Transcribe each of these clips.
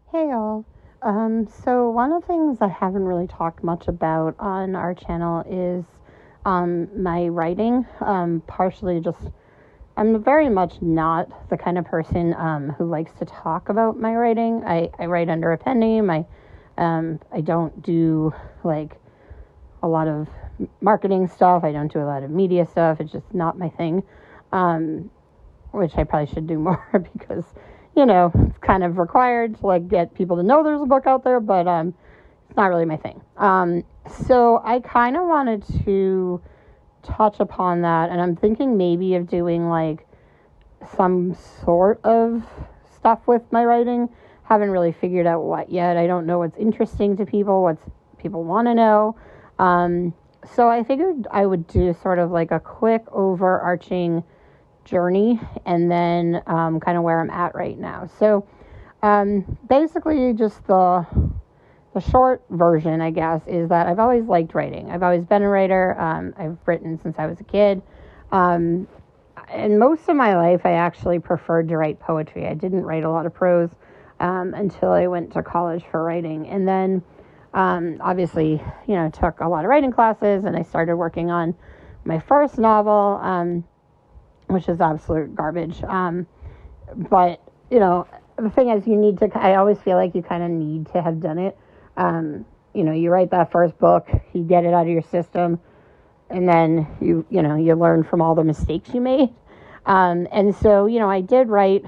Hey all. So one of the things I haven't really talked much about on our channel is my writing. Partially just, I'm very much not the kind of person who likes to talk about my writing. I write under a pen name. I don't do like a lot of marketing stuff. I don't do a lot of media stuff. It's just not my thing. Which I probably should do more because, it's kind of required to like get people to know there's a book out there, but it's not really my thing. So I kind of wanted to touch upon that, and I'm thinking maybe of doing like some sort of stuff with my writing. Haven't really figured out what yet. I don't know what's interesting to people, what people want to know. So I figured I would do sort of like a quick overarching journey and then kind of where I'm at right now. So basically just the short version, I guess, is that I've always liked writing. I've always been a writer. I've written since I was a kid. And most of my life, I actually preferred to write poetry. I didn't write a lot of prose until I went to college for writing. And then obviously, took a lot of writing classes, and I started working on my first novel, which is absolute garbage. But, the thing is, I always feel like you kind of need to have done it. You write that first book, you get it out of your system, and then you learn from all the mistakes you made. And so, I did write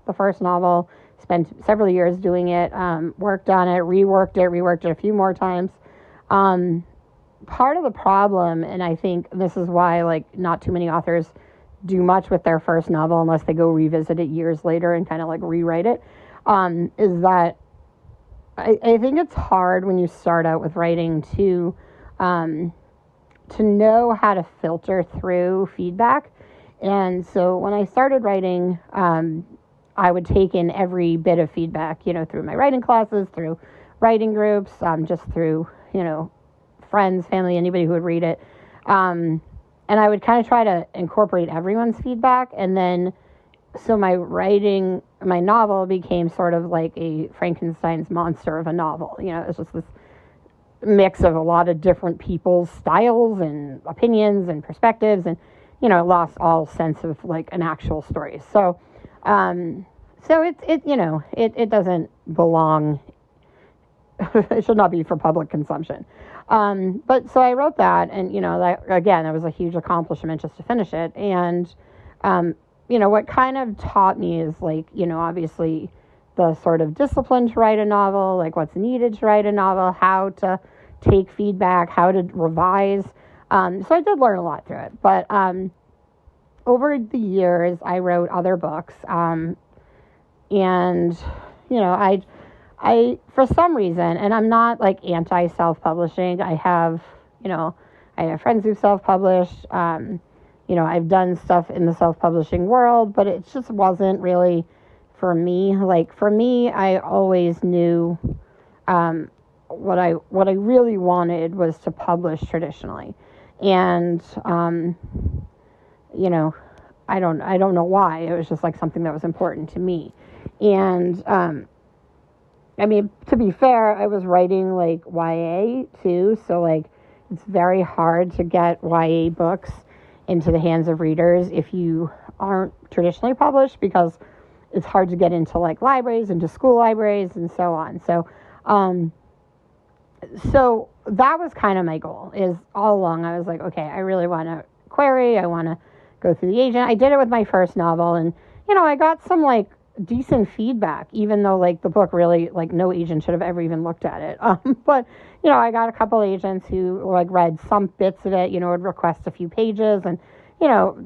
the first novel, spent several years doing it, worked on it, reworked it a few more times. Part of the problem, and I think this is why, like, not too many authors do much with their first novel unless they go revisit it years later and kind of like rewrite it, is that I think it's hard when you start out with writing to know how to filter through feedback. And so when I started writing, I would take in every bit of feedback, through my writing classes, through writing groups, just through, friends, family, anybody who would read it. And I would kind of try to incorporate everyone's feedback. And then, so my novel became sort of like a Frankenstein's monster of a novel. It's just this mix of a lot of different people's styles and opinions and perspectives. And, it lost all sense of like an actual story. So it doesn't belong. It should not be for public consumption. But so I wrote that, and, that was a huge accomplishment just to finish it. And, what kind of taught me is like, obviously the sort of discipline to write a novel, like what's needed to write a novel, how to take feedback, how to revise. So I did learn a lot through it, but, over the years I wrote other books. And, I, for some reason, and I'm not like anti self-publishing. I have friends who self-published. I've done stuff in the self-publishing world, but it just wasn't really for me. Like for me, I always knew what I really wanted was to publish traditionally, and I don't know why. It was just like something that was important to me, and to be fair, I was writing like YA too, so like it's very hard to get YA books into the hands of readers if you aren't traditionally published, because it's hard to get into like libraries, into school libraries, and so on. So, so that was kind of my goal. Is all along I was like, okay, I really want to query. I want to go through the agent. I did it with my first novel, and I got some like decent feedback, even though like the book really, like, no agent should have ever even looked at it. But I got a couple agents who like read some bits of it, would request a few pages, and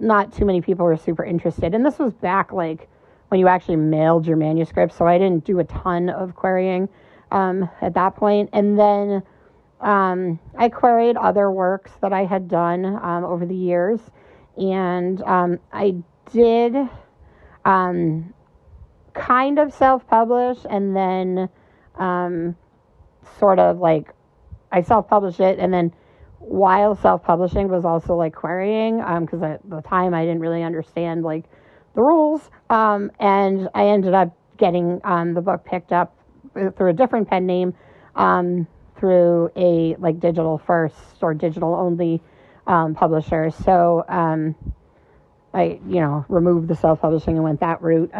not too many people were super interested. And this was back like when you actually mailed your manuscript, so I didn't do a ton of querying at that point. And then I queried other works that I had done over the years, and I did kind of self-publish, and then sort of like I self-published it, and then while self-publishing was also like querying, because at the time I didn't really understand like the rules, and I ended up getting the book picked up through a different pen name, through a like digital first or digital only publisher. So I, removed the self-publishing and went that route.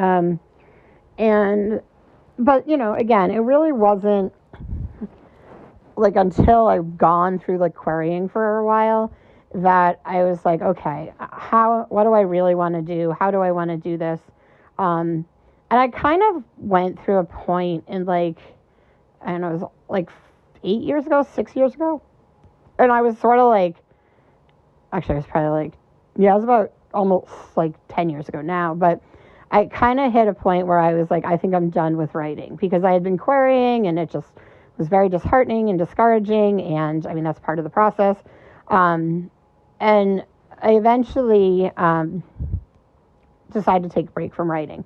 But, again, it really wasn't like until I've gone through like querying for a while that I was like, okay, what do I really want to do? How do I want to do this? And I kind of went through a point in like, I don't know, it was like 6 years ago. And I was sort of like, actually, it was probably like, it was about almost like 10 years ago now. But I kind of hit a point where I was like, I think I'm done with writing, because I had been querying and it just was very disheartening and discouraging. And I mean, that's part of the process. And I eventually decided to take a break from writing.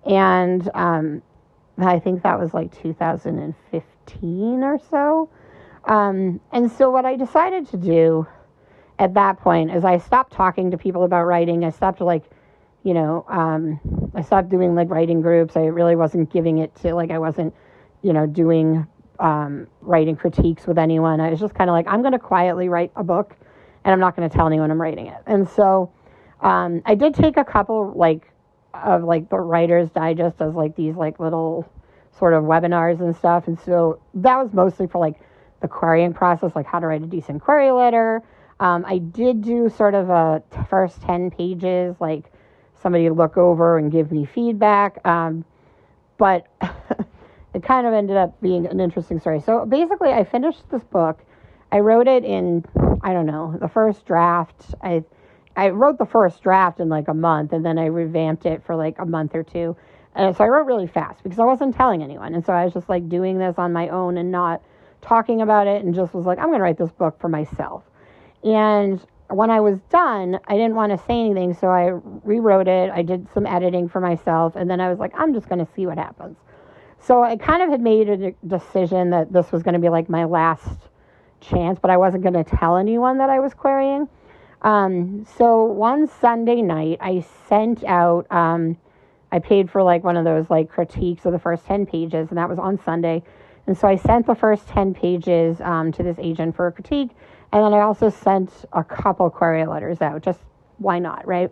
And I think that was like 2015 or so. And so what I decided to do at that point is I stopped talking to people about writing. I stopped I stopped doing like writing groups. I really wasn't giving it to I wasn't, doing writing critiques with anyone. I was just kind of like, I'm going to quietly write a book and I'm not going to tell anyone I'm writing it. And so I did take a couple of the Writer's Digest as these little sort of webinars and stuff. And so that was mostly for the querying process, like how to write a decent query letter. I did do sort of a first 10 pages, like somebody look over and give me feedback. But it kind of ended up being an interesting story. So basically I finished this book. I wrote it in, I don't know, the first draft. I wrote the first draft in a month, and then I revamped it for a month or two. And so I wrote really fast because I wasn't telling anyone. And so I was just doing this on my own and not talking about it, and just was like, I'm going to write this book for myself. And when I was done, I didn't want to say anything, so I rewrote it. I did some editing for myself, and then I was like, I'm just going to see what happens. So I kind of had made a decision that this was going to be my last chance, but I wasn't going to tell anyone that I was querying. So one Sunday night, I sent out, I paid for one of those critiques of the first 10 pages, and that was on Sunday. And so I sent the first 10 pages to this agent for a critique. And then I also sent a couple query letters out. Just why not, right?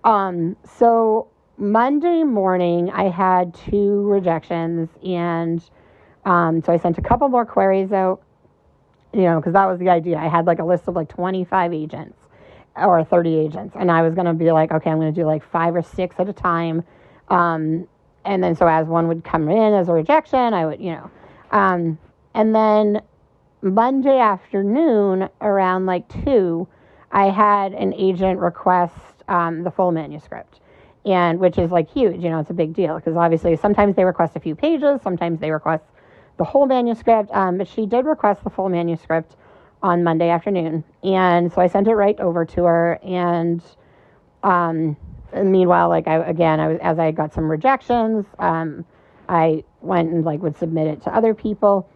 So Monday morning, I had 2 rejections. And so I sent a couple more queries out, because that was the idea. I had a list of 25 agents or 30 agents. And I was going to be okay, I'm going to do 5 or 6 at a time. And then so as one would come in as a rejection, I would, and then Monday afternoon around 2, I had an agent request the full manuscript, and which is huge, it's a big deal, because obviously sometimes they request a few pages, sometimes they request the whole manuscript, but she did request the full manuscript on Monday afternoon. And so I sent it right over to her. And meanwhile, as I got some rejections, I went and would submit it to other people.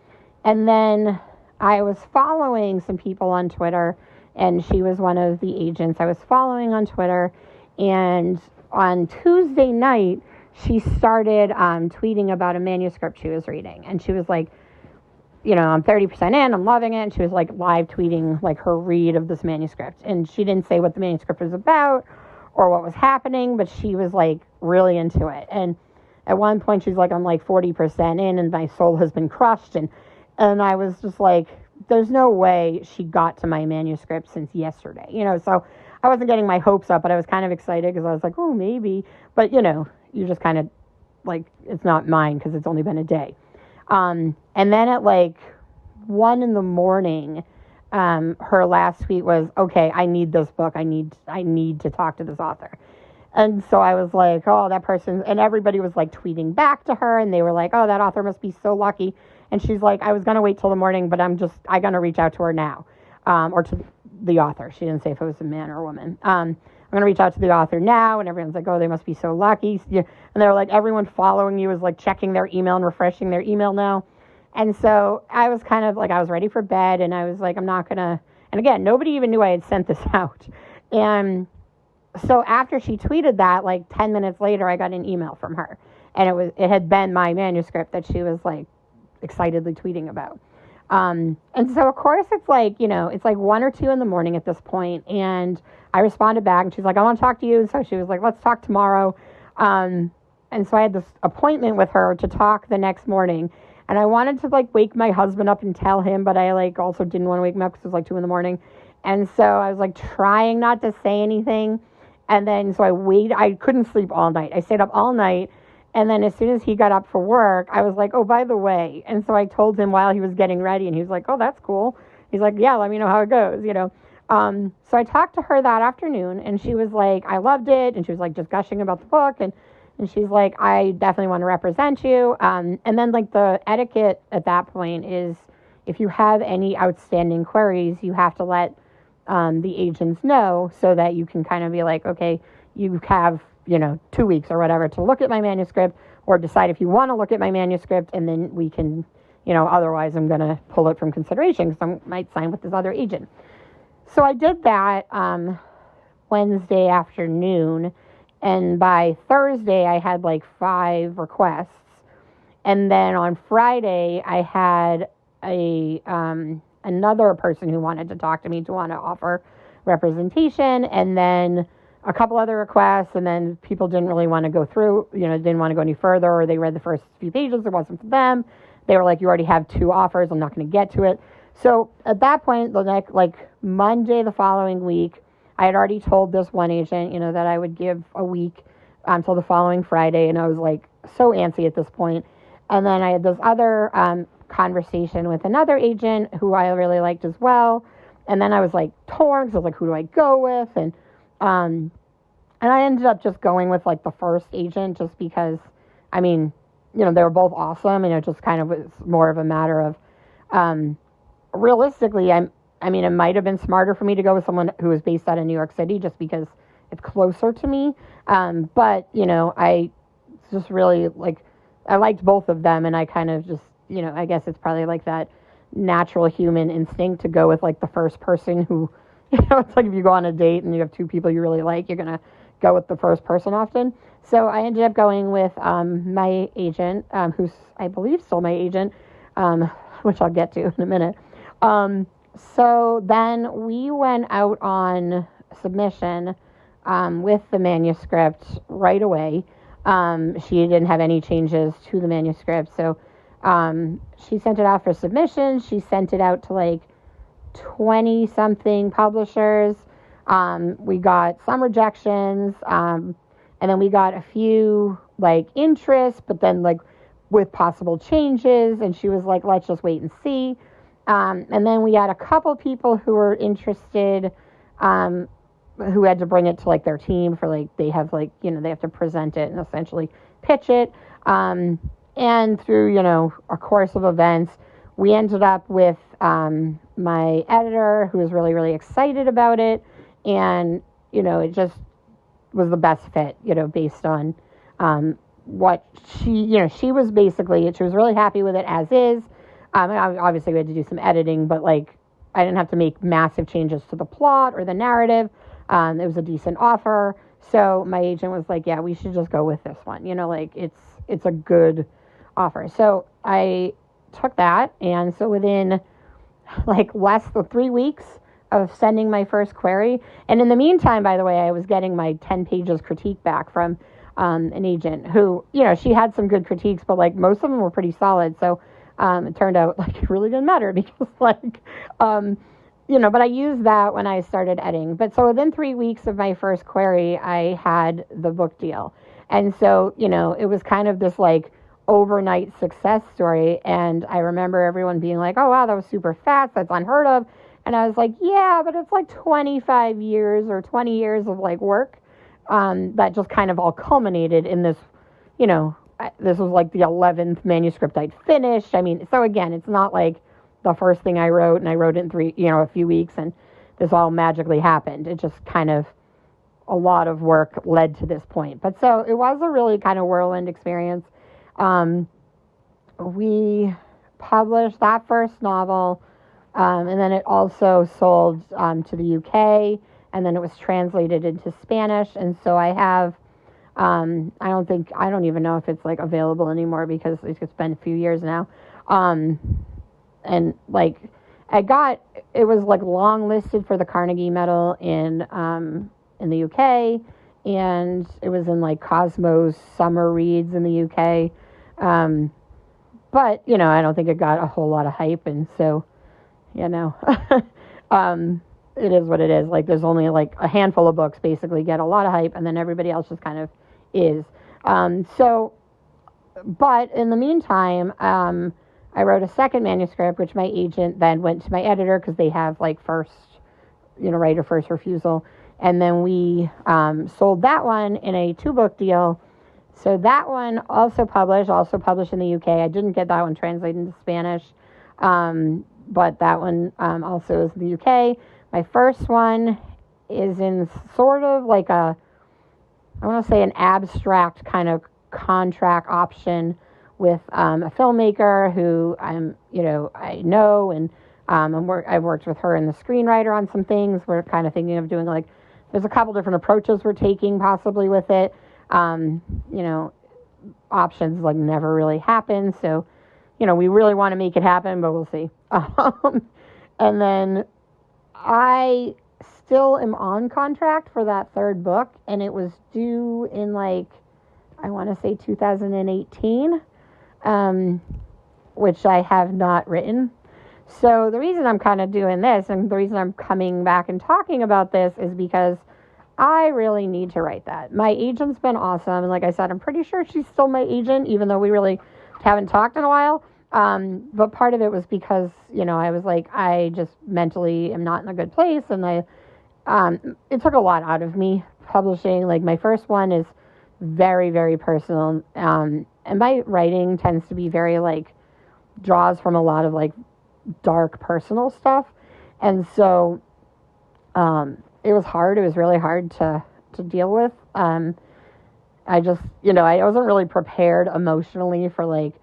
And then I was following some people on Twitter, and she was one of the agents I was following on Twitter. And on Tuesday night, she started tweeting about a manuscript she was reading. And she was like, I'm 30% in, I'm loving it. And she was live tweeting her read of this manuscript. And she didn't say what the manuscript was about or what was happening, but she was really into it. And at one point she's I'm 40% in, and my soul has been crushed. And I was just there's no way she got to my manuscript since yesterday, so I wasn't getting my hopes up, but I was kind of excited because I was oh, maybe, but you just kind of it's not mine because it's only been a day. And then at 1 a.m, her last tweet was, okay, I need this book. I need to talk to this author. And so I was oh, that person, and everybody was tweeting back to her, and they were oh, that author must be so lucky. And she's I was going to wait till the morning, but I'm going to reach out to her now, or to the author. She didn't say if it was a man or a woman. I'm going to reach out to the author now. And everyone's oh, they must be so lucky. And they're everyone following you is checking their email and refreshing their email now. And so I was kind of I was ready for bed, and I was I'm not going to, and again, nobody even knew I had sent this out. And so after she tweeted that, 10 minutes later, I got an email from her, and it had been my manuscript that she was excitedly tweeting about. And so, of course, it's like, it's like 1 or 2 in the morning at this point, and I responded back, and she's like, I want to talk to you. So she was like, let's talk tomorrow. And so I had this appointment with her to talk the next morning, and I wanted to, like, wake my husband up and tell him, but I, like, also didn't want to wake him up because it was, like, 2 in the morning. And so I was, like, trying not to say anything, and then so I couldn't sleep all night. I stayed up all night. And then as soon as he got up for work, I was like, oh, by the way. And so I told him while he was getting ready, and he was like, oh, that's cool. He's like, yeah, let me know how it goes, So I talked to her that afternoon, and she was like, I loved it. And she was like just gushing about the book. And she's like, I definitely want to represent you. And then like the etiquette at that point is if you have any outstanding queries, you have to let the agents know so that you can kind of be like, okay, you have 2 weeks or whatever to look at my manuscript or decide if you want to look at my manuscript, and then we can, otherwise I'm going to pull it from consideration because I might sign with this other agent. So I did that Wednesday afternoon, and by Thursday I had like 5 requests. And then on Friday I had another person who wanted to talk to me to want to offer representation, and then a couple other requests, and then people didn't really want to go through, didn't want to go any further, or they read the first few pages, it wasn't for them. They were like, you already have 2 offers, I'm not going to get to it. So at that point, Monday the following week, I had already told this one agent, that I would give a week until the following Friday, and I was like so antsy at this point. And then I had this other conversation with another agent who I really liked as well. And then I was like torn, because I was like, who do I go with? And I ended up just going with like the first agent just because, they were both awesome, and it just kind of was more of a matter of, realistically, it might have been smarter for me to go with someone who was based out of New York City just because it's closer to me. But, I just really I liked both of them, and I kind of just, I guess it's probably like that natural human instinct to go with like the first person who, it's like if you go on a date and you have 2 people you really like, you're going to go with the first person often. So I ended up going with my agent, who's, I believe, still my agent, which I'll get to in a minute. So then we went out on submission with the manuscript right away. She didn't have any changes to the manuscript. So she sent it out for submission. She sent it out to like 20 something publishers. We got some rejections, and then we got a few like interests, but then like with possible changes, and she was like, let's just wait and see. And then we had a couple people who were interested, who had to bring it to like their team for like, they have like, they have to present it and essentially pitch it. And through, a course of events, we ended up with my editor, who was really, really excited about it. And, it just was the best fit, based on what she was basically, she was really happy with it as is. Obviously, we had to do some editing, but like I didn't have to make massive changes to the plot or the narrative. It was a decent offer. So my agent was like, yeah, we should just go with this one. It's a good offer. So I took that. And so within like less than 3 weeks of sending my first query, and in the meantime, by the way, I was getting my 10 pages critique back from an agent who, she had some good critiques, but like most of them were pretty solid. So it turned out like it really didn't matter because like, but I used that when I started editing. But so within 3 weeks of my first query, I had the book deal. And so, it was kind of this like overnight success story. And I remember everyone being like, oh, wow, that was super fast. That's unheard of. And I was like, yeah, but it's like 25 years or 20 years of like work that just kind of all culminated in this, this was like the 11th manuscript I'd finished. So again, it's not like the first thing I wrote and I wrote it in a few weeks and this all magically happened. It just kind of, a lot of work led to this point. But so it was a really kind of whirlwind experience. We published that first novel, and then it also sold to the UK, and then it was translated into Spanish. And so I have I don't even know if it's like available anymore because it's been a few years now. And like, it was like long listed for the Carnegie Medal in the UK, and it was in like Cosmo's summer reads in the UK. But, I don't think it got a whole lot of hype, and so, it is what it is. Like, there's only like a handful of books basically get a lot of hype, and then everybody else just kind of is. But in the meantime, I wrote a second manuscript, which my agent then went to my editor because they have like right of first refusal. And then we sold that one in a 2-book deal. So that one also published in the UK. I didn't get that one translated into Spanish, but that one also is in the UK. My first one is in sort of like I want to say an abstract kind of contract option with a filmmaker who I know, and I've worked with her and the screenwriter on some things. We're kind of thinking of doing like, there's a couple different approaches we're taking possibly with it. Options like never really happen. So, we really want to make it happen, but we'll see. And then I still am on contract for that third book, and it was due in like, I want to say 2018, which I have not written. So the reason I'm kind of doing this, and the reason I'm coming back and talking about this, is because I really need to write that. My agent's been awesome, and like I said, I'm pretty sure she's still my agent, even though we really haven't talked in a while. But part of it was because, I was like, I just mentally am not in a good place, and it took a lot out of me publishing. Like, my first one is very, very personal, and my writing tends to be very, like, draws from a lot of, like, dark personal stuff, and so, it was hard. It was really hard to deal with. I just, I wasn't really prepared emotionally for, like,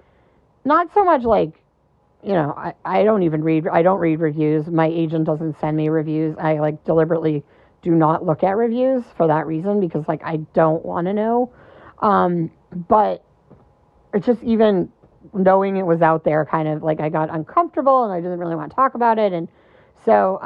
not so much, like, I don't read reviews. My agent doesn't send me reviews. I, like, deliberately do not look at reviews for that reason, because, like, I don't want to know. But it's just, even knowing it was out there, kind of, like, I got uncomfortable, and I didn't really want to talk about it. And so,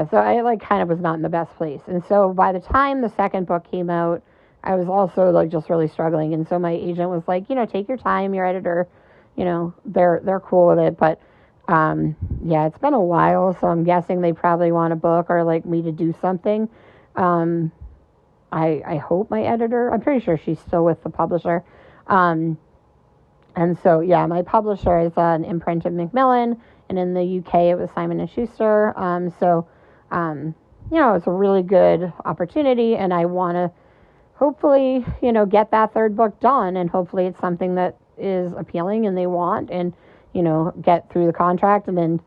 so I, like, kind of was not in the best place. And so by the time the second book came out, I was also, like, just really struggling. And so my agent was like, take your time, your editor, they're cool with it. But, it's been a while, so I'm guessing they probably want a book or, like, me to do something. I hope my editor, I'm pretty sure she's still with the publisher. And so, my publisher is an imprint of Macmillan, and in the UK it was Simon & Schuster. It's a really good opportunity, and I want to hopefully, get that third book done, and hopefully it's something that is appealing and they want, and, get through the contract, and then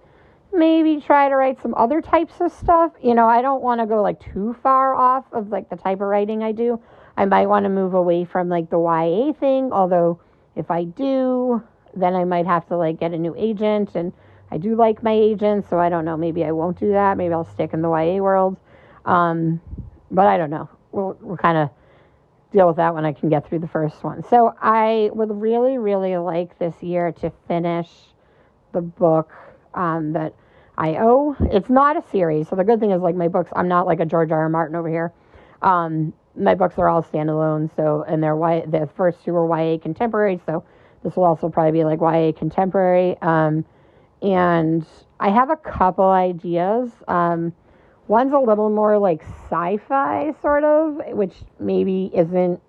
maybe try to write some other types of stuff. I don't want to go, like, too far off of, like, the type of writing I do. I might want to move away from, like, the YA thing, although if I do, then I might have to, like, get a new agent, and I do like my agent, so I don't know, maybe I won't do that. Maybe I'll stick in the YA world. But I don't know. We'll kind of deal with that when I can get through the first one. So I would really, really like this year to finish the book that I owe. It's not a series, so the good thing is, like, my books, I'm not like a George R. R. Martin over here. My books are all standalone, so, and the first two are YA contemporary, so this will also probably be like YA contemporary. And I have a couple ideas. One's a little more like sci-fi sort of, which maybe isn't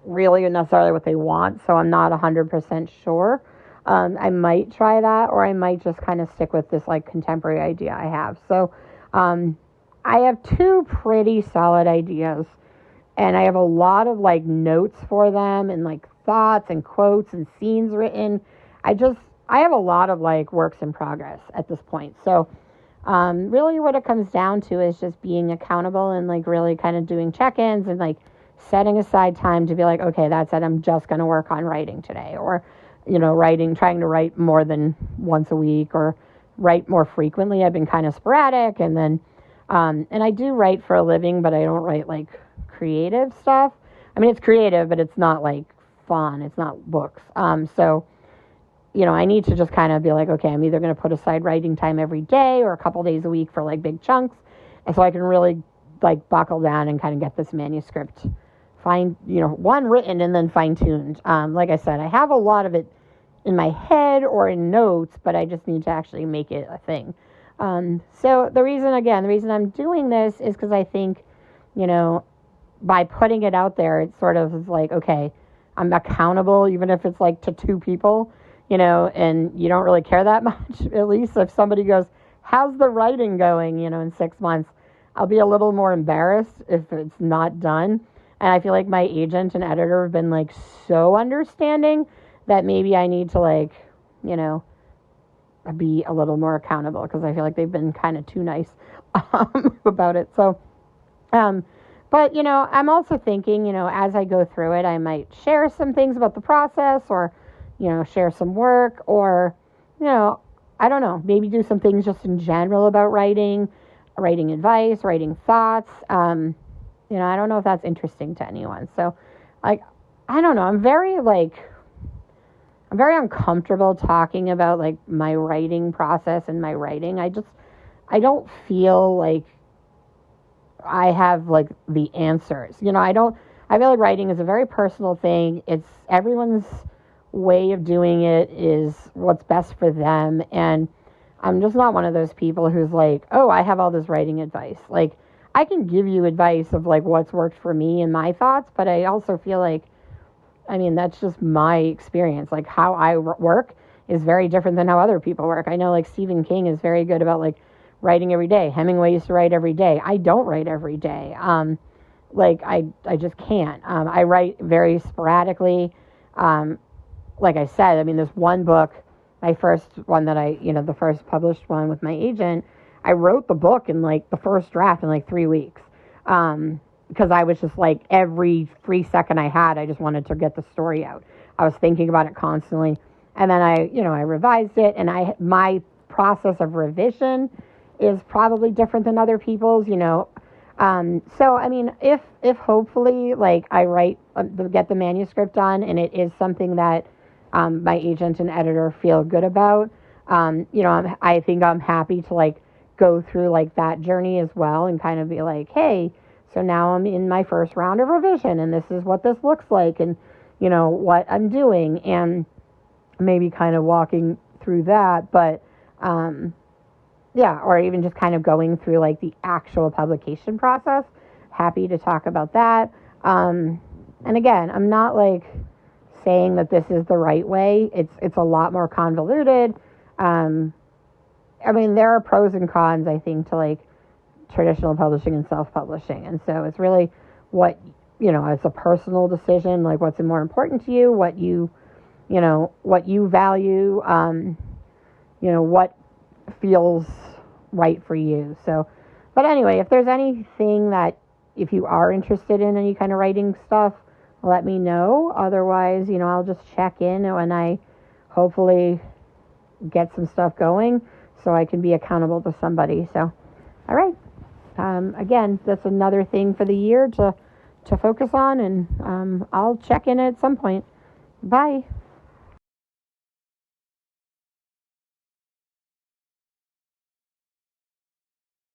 really necessarily what they want, so I'm not 100% sure. I might try that, or I might just kind of stick with this, like, contemporary idea I have. So I have two pretty solid ideas, and I have a lot of, like, notes for them, and, like, thoughts and quotes and scenes written. I have a lot of, like, works in progress at this point. So really what it comes down to is just being accountable and, like, really kind of doing check-ins and, like, setting aside time to be like, okay, that's it, I'm just going to work on writing today, or, trying to write more than once a week, or write more frequently. I've been kind of sporadic, and then And I do write for a living, but I don't write like creative stuff. I mean, it's creative, but it's not like fun. It's not books. So, I need to just kind of be like, okay, I'm either going to put aside writing time every day or a couple days a week for like big chunks. And so I can really like buckle down and kind of get this manuscript one written and then fine tuned. Like I said, I have a lot of it in my head or in notes, but I just need to actually make it a thing. So the reason I'm doing this is because I think, by putting it out there, it's sort of like, okay, I'm accountable, even if it's like to 2 people, and you don't really care that much. At least if somebody goes, how's the writing going, in 6 months, I'll be a little more embarrassed if it's not done. And I feel like my agent and editor have been like so understanding that maybe I need to like, be a little more accountable, because I feel like they've been kind of too nice about it. So, but, I'm also thinking, as I go through it, I might share some things about the process or, share some work or, I don't know, maybe do some things just in general about writing advice, writing thoughts. I don't know if that's interesting to anyone. So, like, I don't know. I'm very uncomfortable talking about like my writing process and my writing. I don't feel like I have like the answers. I feel like writing is a very personal thing. It's everyone's way of doing it is what's best for them. And I'm just not one of those people who's like, oh, I have all this writing advice. Like, I can give you advice of like what's worked for me and my thoughts, but I also feel like, that's just my experience. Like, how I work is very different than how other people work. I know like Stephen King is very good about like writing every day. Hemingway used to write every day. I don't write every day. I just can't. I write very sporadically. Like I said, there's one book, my first one that the first published one with my agent, I wrote the book in like the first draft in like 3 weeks. Because I was just like, every free second I had, I just wanted to get the story out. I was thinking about it constantly. And then I revised it, and my process of revision is probably different than other people's, So, if hopefully, like, I get the manuscript done, and it is something that my agent and editor feel good about, I think I'm happy to, like, go through, like, that journey as well and kind of be like, hey, so now I'm in my first round of revision, and this is what this looks like, and, what I'm doing, and maybe kind of walking through that, but, or even just kind of going through, like, the actual publication process. Happy to talk about that. And again, I'm not, like, saying that this is the right way. It's a lot more convoluted. There are pros and cons, I think, to, like, traditional publishing and self-publishing. And so it's really what, it's a personal decision, like what's more important to you, what you value, what feels right for you. So, but anyway, if there's anything that, if you are interested in any kind of writing stuff, let me know. Otherwise, I'll just check in when I hopefully get some stuff going so I can be accountable to somebody. So, all right. Again, that's another thing for the year to focus on, and I'll check in at some point. Bye.